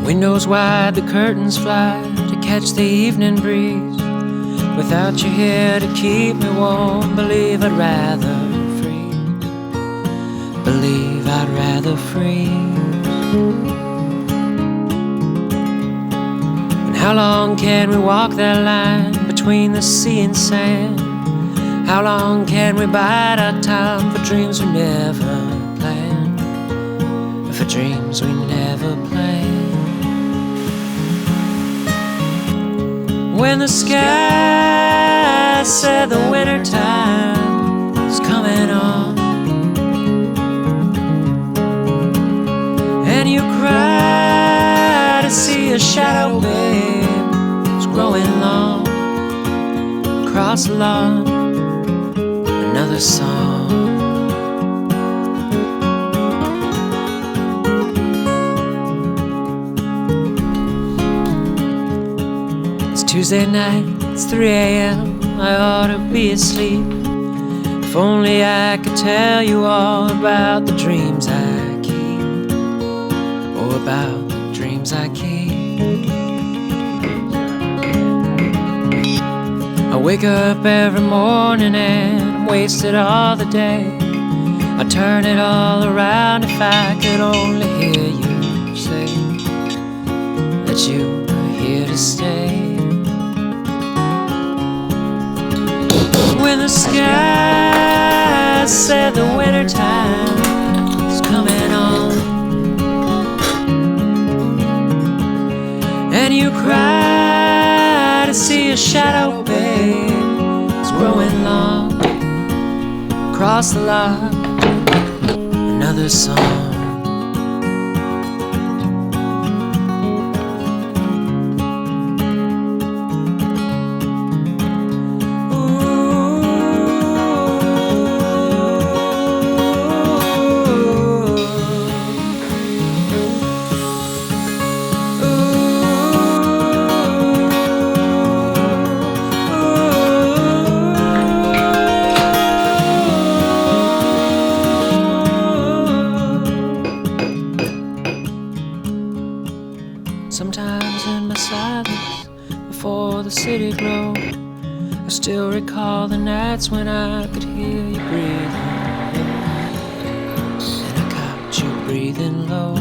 Windows wide, the curtains fly to catch the evening breeze. Without you here to keep me warm, believe I'd rather freeze. Believe I'd rather freeze. And how long can we walk that line between the sea and sand? How long can we bide our time for dreams we never planned? For dreams we never planned. When the sky said the winter time is coming on, and you cry to see a shadow, babe, it's growing long across the lawn. Another song. It's Tuesday night, it's 3 a.m. I ought to be asleep. If only I could tell you all about the dreams I keep. Oh, about the dreams I keep. I wake up every morning and I'm wasted all the day. I'd turn it all around if I could only hear you say that you were here to stay. When the sky said the winter time is coming on, and you cry to see a shadow, babe, it's growing long across the lot. Another song. Sometimes in my silence, before the city grew, I still recall the nights when I could hear you breathing, and I caught you breathing low.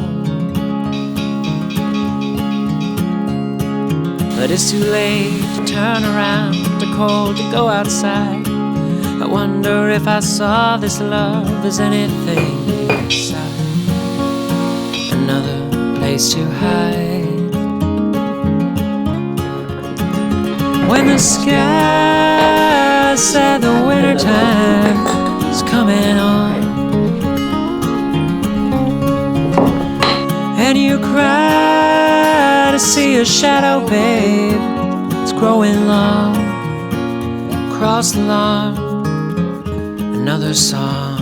But it's too late to turn around, too cold to go outside. I wonder if I saw this love as anything inside, another place to hide. When the sky said the winter time is coming on, and you cry to see a shadow, babe, it's growing long across the lawn. Another song.